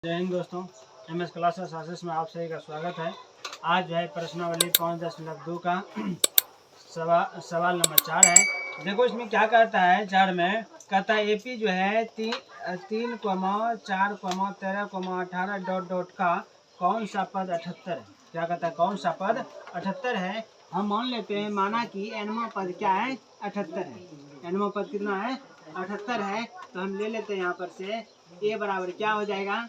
जय हिंद दोस्तों, MS classes में आप सभी का स्वागत है। आज जो है प्रश्नावली 5.2 का सवाल नंबर 4 है। देखो इसमें क्या कहता है, 4 में कहता है AP जो है 3,4,13,18 का कौन सा पद 78 है। क्या कहता है, कौन सा पद 78 है। हम मान लेते हैं, माना कि nवां पद क्या है, 78 है। nवां पद कितना है, 78 है। तो हम ले लेते हैं यहाँ पर से A बराबर क्या हो जाएगा,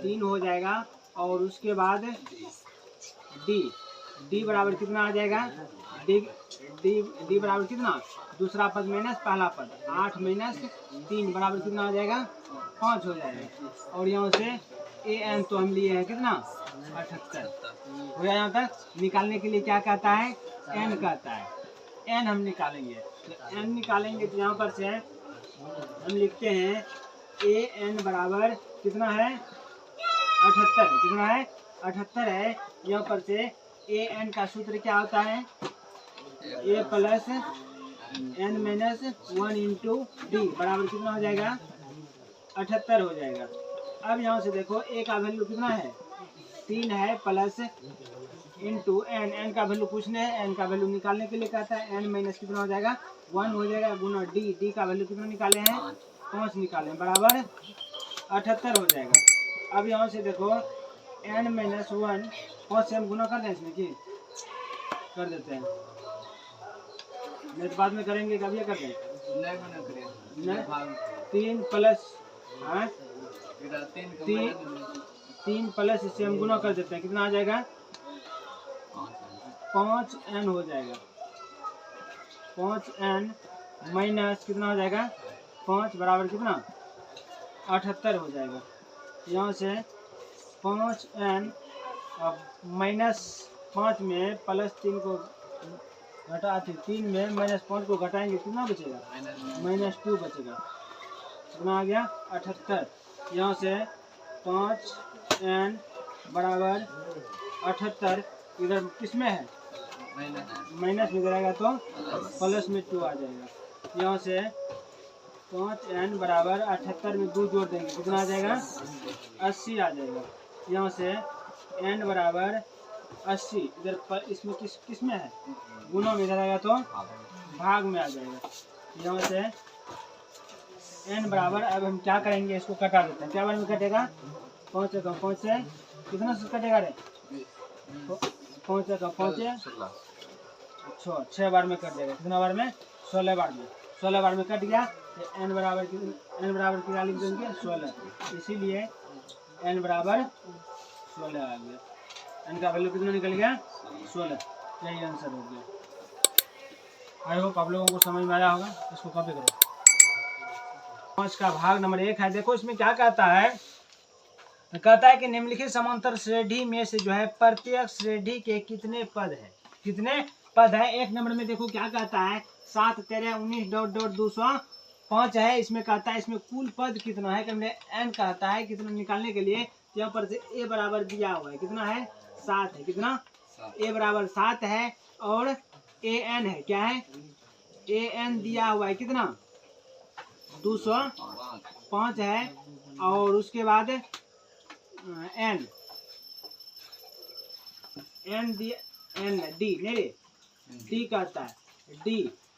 3 हो जाएगा। और उसके बाद डी बराबर कितना आ जाएगा, डी बराबर कितना, दूसरा पद माइनस पहला पद, 8 माइनस 3 बराबर कितना हो जाएगा, 5 हो जाएगा। और यहाँ से AN तो हम लिए हैं कितना, 78 हो गया। यहाँ तक निकालने के लिए क्या कहता है, N कहता है। N हम निकालेंगे, तो N निकालेंगे तो यहाँ पर से हम लिखते हैं AN बराबर कितना है, 78 है। कितना है, 78 है। यहाँ पर से AN का सूत्र क्या होता है, A plus N minus 1 into D बराबर कितना हो जाएगा, 78 हो जाएगा। अब यहाँ से देखो A का वैल्यू कितना है, 3 है, प्लस इंटू N का वैल्यू पूछने है, N का वैल्यू निकालने के लिए कहता है। N माइनस कितना हो जाएगा, 1 हो जाएगा, गुना डी का वैल्यू कितना निकाले हैं, 5 निकाले, बराबर 78 हो जाएगा। अब यहाँ से देखो N माइनस 1 5 से हम गुना कर दें, इसमें की कर देते हैं, नहीं तो बाद में करेंगे, कब ये कर दें, नहीं 3 प्लस 3 प्लस इससे हम गुना कर देते हैं, कितना आ जाएगा, 5N हो जाएगा। 5N माइनस कितना हो जाएगा, 5 बराबर कितना, 78 हो जाएगा। यहाँ से 5N माइनस 5 में प्लस 3 को घटाते, 3 में माइनस 5 को घटाएंगे, कितना बचेगा, -2 बचेगा। कितना आ गया, 78। यहाँ से 5N बराबर 78 इधर किस में है, माइनस में गिराएगा तो प्लस में 2 आ जाएगा। यहाँ से 5N बराबर 78 में 2 जोड़ देंगे, कितना आ जाएगा, 80 आ जाएगा। यहाँ से N बराबर 80 इधर पर, इसमें किस में है, गुना में गिराएगा तो भाग में आ जाएगा। यहाँ से N बराबर, अब हम क्या करेंगे, इसको कटा देते हैं। क्या बार में कटेगा, 5 से कितना से कटेगा रे, 5 से 6 बार में कट जाएगा। कितना बार में, 16 बार में, 16 बार में कट गया। तो N बराबर क्या लिख देंगे, 16। इसीलिए N बराबर 16 आ गया। N का वैल्यू कितना निकल गया, 16। यही आंसर हो गया। आई होप आप लोगों को समझ में आया होगा। इसको कॉपी करो। 5 का भाग नंबर 1 है। देखो इसमें क्या कहता है, कहता है कि निम्नलिखित समांतर श्रेणी में से जो है प्रत्येक श्रेणी के कितने पद है, कितने पद है। 1 नंबर में देखो क्या कहता है, 7 13 19 205 है। इसमें कहता है, इसमें कुल पद कितना है, N कहता है कितना निकालने के लिए। यहाँ पर से A बराबर दिया हुआ है, कितना है, 7 है। कितना, A बराबर 7 है। और AN है, क्या है, AN दिया हुआ है कितना, 205 है। और उसके बाद N डी कहता है,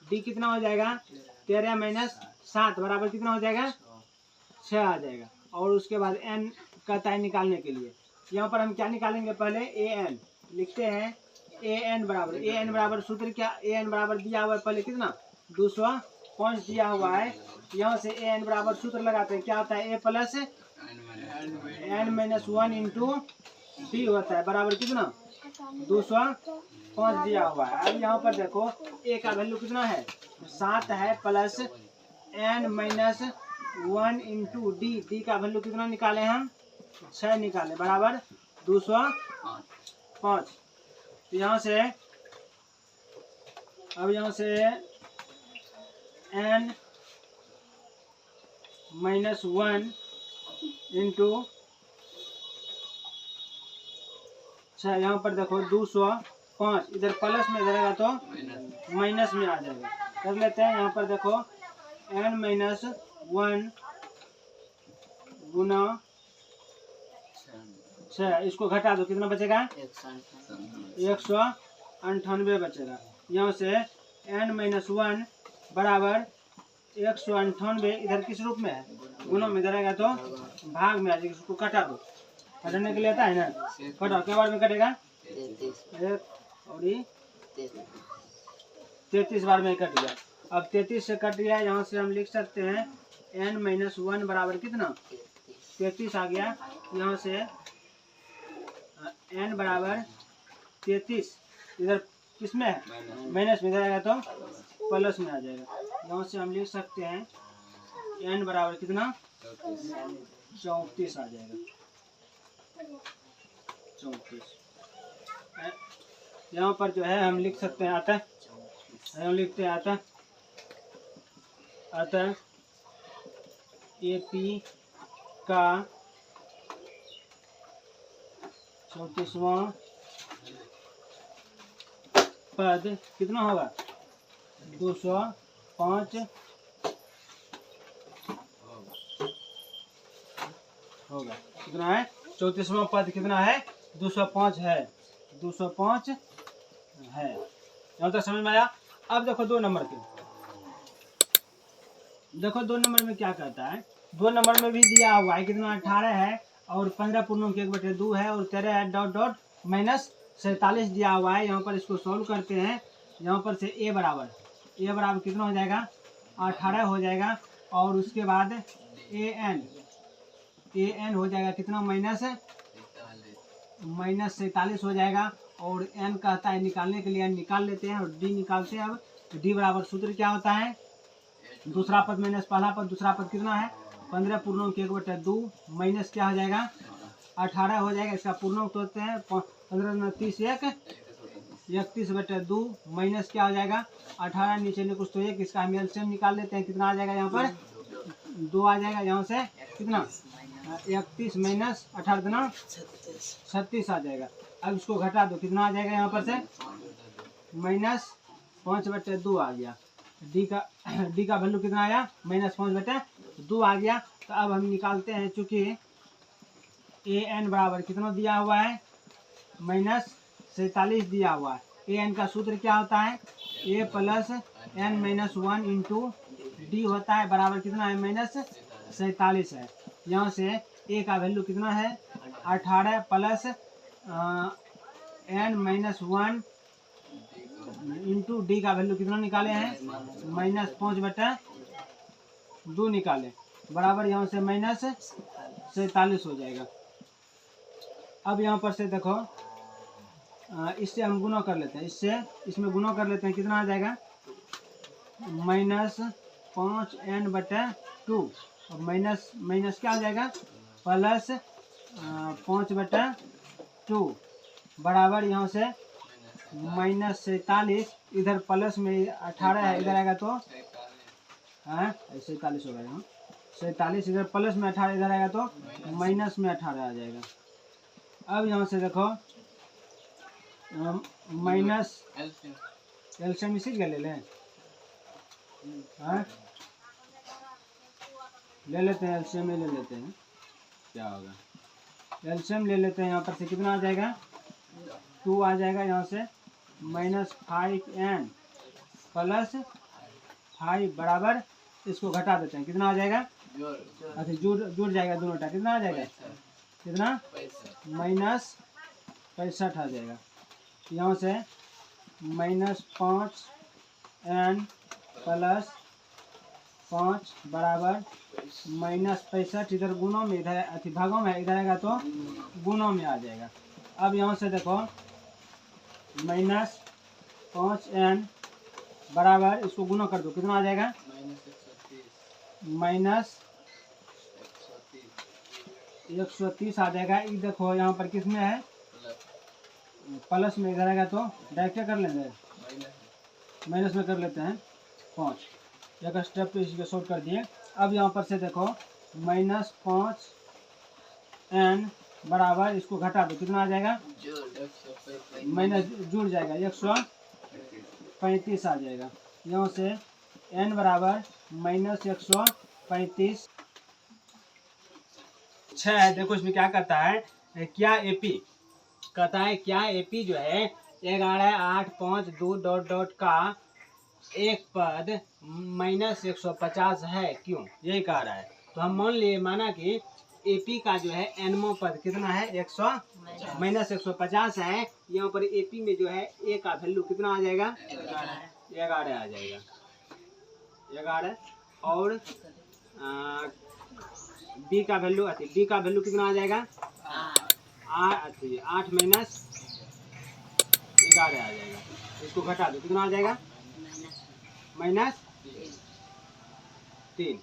डी कितना हो जाएगा, 13 माइनस 7 बराबर कितना हो जाएगा, 6 आ जाएगा। और उसके बाद N कहता है निकालने के लिए। यहाँ पर हम क्या निकालेंगे, पहले AN लिखते हैं। AN बराबर सूत्र क्या, AN बराबर दिया हुआ है पहले कितना, 205 दिया हुआ है। यहाँ से AN बराबर सूत्र लगाते हैं, क्या होता है, A plus N minus 1 into D होता है, बराबर कितना, 205 दिया हुआ है। अब यहाँ पर देखो A का वैल्यू कितना है, 7 है, plus N minus 1 into D का वैल्यू कितना निकाले हम, 6 निकाले, बराबर 205। यहाँ से अब यहाँ से N माइनस 1 इंटू 6, यहाँ पर देखो 205 इधर प्लस में रहेगा तो माइनस में आ जाएगा। कर लेते हैं। यहाँ पर देखो N माइनस 1 गुना 6, इसको घटा दो कितना बचेगा 198 बचेगा। यहाँ से n-1 बराबर 198 इधर किस रूप में है, गुणों में, इधर आएगा तो भाग में आ जाएगा। इसको कटा दो, कटने के लिए आता है ना, कटो के बार में कटेगा 1 और 33 बार में कट गया। अब 33 से कट गया, यहाँ से हम लिख सकते हैं n-1 बराबर कितना 33 आ गया। यहाँ से n बराबर 33 इधर किसमें है माइनस में, इधर आएगा तो प्लस में आ जाएगा। यहाँ से हम लिख सकते हैं n बराबर कितना 34 आ जाएगा। 34 यहाँ पर जो है हम लिख सकते हैं अतः, हम लिखते हैं अतः AP का 34वां पद कितना होगा 205 होगा। कितना है 34वां पद कितना है 205 है, 205 है। यहाँ तक समझ में आया। अब देखो 2 नंबर के, देखो 2 नंबर में क्या कहता है। 2 नंबर में भी दिया हुआ है कितना 18 है और 15 पूर्णांक 1/2 है और 13 है डॉट डॉट माइनस 47 दिया हुआ है। यहाँ पर इसको सॉल्व करते हैं। यहाँ पर से a बराबर कितना हो जाएगा 18 हो जाएगा और उसके बाद an हो जाएगा कितना माइनस 47 हो जाएगा। और n कहता है निकालने के लिए n निकाल लेते हैं और d निकालते हैं। अब d बराबर सूत्र क्या होता है, दूसरा पद माइनस पहला पद, दूसरा पद कितना है 15 पूर्णांक 1/2 माइनस क्या हो जाएगा 18 हो जाएगा। इसका पूर्णांक होते हैं 15 30 31/2 माइनस क्या हो जाएगा 18 नीचे ने कुछ तो 1, इसका हम एलसीएम निकाल लेते हैं। कितना आ जाएगा यहाँ पर 2 आ जाएगा। यहाँ से कितना 31 माइनस 18 36 आ जाएगा। अब इसको घटा दो कितना आ जाएगा यहाँ पर से माइनस 5/2 आ गया। डी का वैल्यू कितना आया माइनस 5/2 आ गया। तो अब हम निकालते हैं, चूंकि an बराबर कितना दिया हुआ है माइनस 47 दिया हुआ है। an का सूत्र क्या होता है a plus n-1 into D होता है, बराबर कितना है माइनस 47 है। यहाँ से a का वैल्यू कितना है 18 प्लस n-1 इंटू डी का वैल्यू कितना निकाले हैं माइनस 5/2 निकाले, बराबर यहाँ से माइनस 47 हो जाएगा। अब यहाँ पर से देखो इससे हम गुना कर लेते हैं, इसमें गुना कर लेते हैं। कितना आ जाएगा माइनस 5n/2 और माइनस क्या हो जाएगा प्लस 5/2 बराबर यहाँ से माइनस 47, इधर प्लस में 18 है, इधर आएगा तो 47 होगा। यहाँ 47 इधर प्लस में 18, इधर आएगा तो माइनस में 18 आ जाएगा। अब यहाँ से देखो माइनस एलसीएम इसी का ले लें, ले लेते हैं एलसीएम ले लेते हैं, क्या होगा एलसीएम ले लेते हैं। यहाँ पर से कितना आ जाएगा 2 आ जाएगा। यहाँ से माइनस 5n प्लस 5 बराबर इसको घटा देते हैं, कितना आ जाएगा अच्छा जुड़ जाएगा दोनों का, कितना आ जाएगा कितना माइनस 65 आ जाएगा। यहाँ से माइनस 5n प्लस 5 बराबर माइनस 65, इधर गुणों में, इधर अति भागों में, इधर आएगा तो गुणों में आ जाएगा। अब यहाँ से देखो माइनस 5n बराबर इसको गुना कर दो, कितना आ जाएगा माइनस 130 आ जाएगा। ये देखो यहाँ पर किस में है प्लस में, इधर आएगा तो डायरेक्ट कर लेंगे माइनस में कर लेते हैं 5, एक स्टेप तो इसी को शॉर्ट कर दिए। अब यहाँ पर से देखो माइनस 5n बराबर इसको घटा दो, कितना आ जाएगा माइनस जुड़ जाएगा 135 आ जाएगा। यहाँ से n बराबर माइनस 135 6 है। देखो इसमें क्या करता है क्या एपी कहता है, क्या एपी जो है 11 8 5 2 डॉट डॉट का एक पद -150 है, क्यों, यही कह रहा है। तो हम मान लिए, माना कि एपी का जो है एनमो पद कितना है, 100 -150 है। यहाँ पर एपी में जो है ए का वैल्यू कितना आ जाएगा, 11 आ जाएगा, 11। और बी का वैल्यू कितना आ जाएगा, 8 -11 आ जाएगा। इसको घटा दो, कितना आ जाएगा, -3।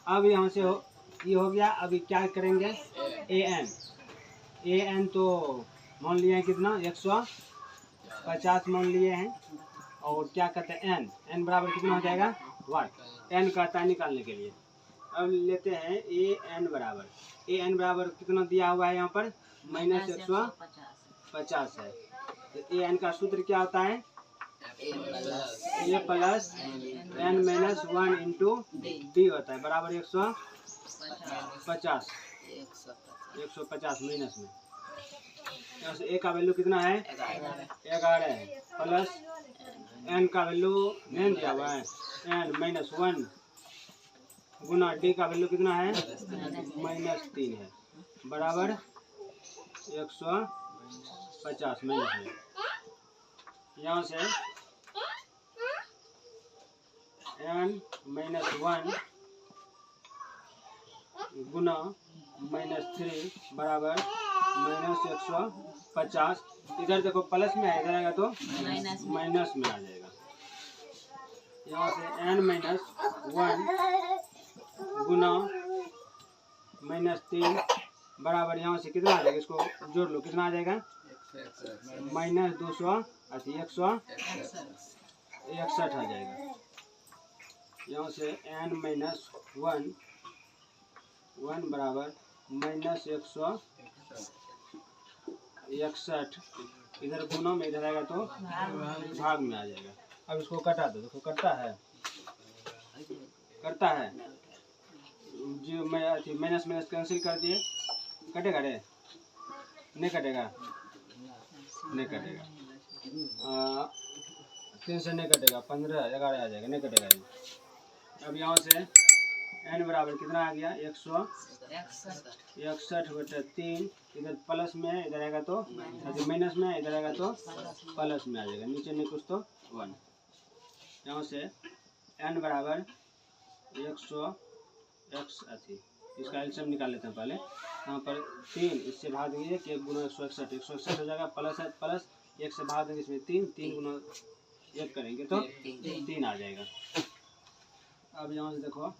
अब यहाँ से ये हो गया। अभी क्या करेंगे, ए एन तो मान लिए हैं कितना, 150 मान लिए हैं। और क्या कहते हैं, एन बराबर कितना हो जाएगा, 1। एन कहता है निकालने के लिए। अब लेते हैं ए एन बराबर कितना दिया हुआ है यहाँ पर, -150 है। तो ए एन का सूत्र क्या होता है, ए प्लस एन -1 इंटू डी होता है, बराबर 150 माइनस में। यहाँ से ए का वैल्यू कितना है, 11 है, प्लस एन का वैल्यू नहीं दिया हुआ है, एन -1 गुना डी का वैल्यू कितना है, -3 है, बराबर 150 माइनस में। यहाँ से n -1 गुना -3 बराबर -150। इधर देखो प्लस में आ जाएगा तो माइनस में आ जाएगा। यहाँ से n -1 गुना -3 बराबर, यहाँ से कितना आ जाएगा, इसको जोड़ लो, कितना आ जाएगा, -161 आ जाएगा। यहाँ से n -1 बराबर -161, इधर गुना में इधर आएगा तो भाग में आ जाएगा। अब इसको कटा दो, देखो करता है जो मैं माइनस कैंसिल कर दिए, कटेगा रे, नहीं कटेगा 3 से नहीं कटेगा, 15 11 आ जाएगा, नहीं कटेगा ये। अब यहाँ से n बराबर कितना आ गया, 161/3, इधर प्लस में है, इधर आएगा तो माइनस में है, इधर आएगा तो प्लस में आ जाएगा, नीचे नहीं कुछ तो 1। यहाँ से n बराबर 100 इसका एलसीएम निकाल लेते हैं पहले। यहाँ पर 3 इससे भाग देंगे कि 1 गुना 161 हो जाएगा, प्लस है प्लस 1 से भाग देंगे, इसमें 3 गुना 1 करेंगे तो 3 आ जाएगा। अब यहाँ से देखो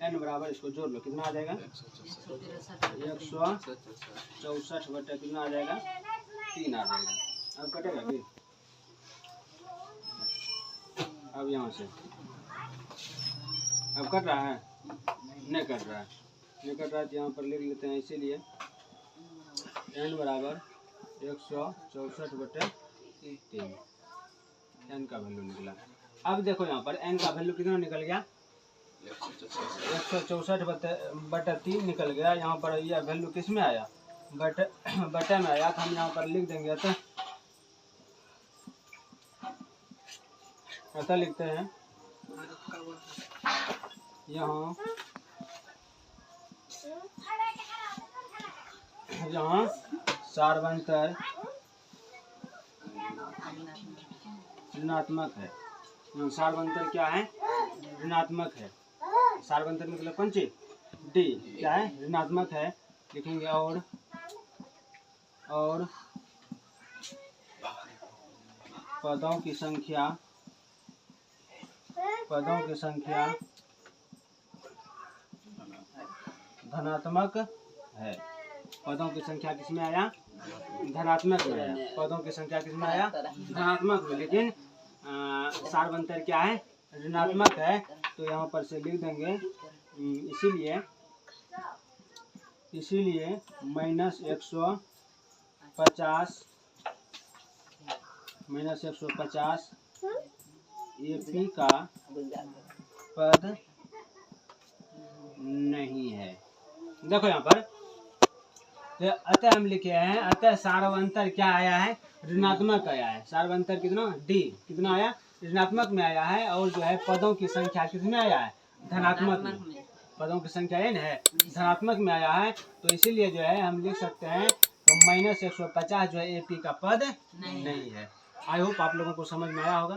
n बराबर, इसको जोड़ लो, कितना आ जाएगा, 164 बटा कितना आ जाएगा, 3 आ जाएगा। अब कटेगा फिर। अब यहाँ से अब कट रहा है, नहीं कट रहा है, तो यहाँ पर लिख लेते हैं, इसीलिए n बराबर 164/3 n का वैल्यू निकला। अब देखो यहाँ पर n का वैल्यू कितना निकल गया, 164/3 निकल गया। यहाँ पर यह वैल्यू किस में आया, बटे में आया, तो हम यहाँ पर लिख देंगे, ऐसा लिखते हैं, यहाँ सार्वंतर ऋणात्मक है। सार्वंतर क्या है, ऋणात्मक है। सार्वंतर मतलब कौन चीज, डी क्या है, ऋणात्मक है, लिखेंगे। और पदों की संख्या धनात्मक है। पदों की संख्या किसमें आया, धनात्मक में आया। पदों की संख्या किसमें आया, धनात्मक में, लेकिन सार्वंतर क्या है, ऋणात्मक है। तो यहाँ पर से लिख देंगे, इसीलिए -150 एपी का पद नहीं है। देखो यहाँ पर तो अतः हम लिखे हैं, अतः सार्वंतर क्या आया है, ऋणात्मक आया है। सार्वंतर कितना, डी कितना आया, ऋणात्मक में आया है। और जो है पदों की संख्या किसमें आया है, धनात्मक में। पदों की संख्या है धनात्मक में आया है, तो इसीलिए जो है हम लिख सकते हैं तो -150 जो है AP का पद नहीं है। आई होप आप लोगों को समझ में आया होगा।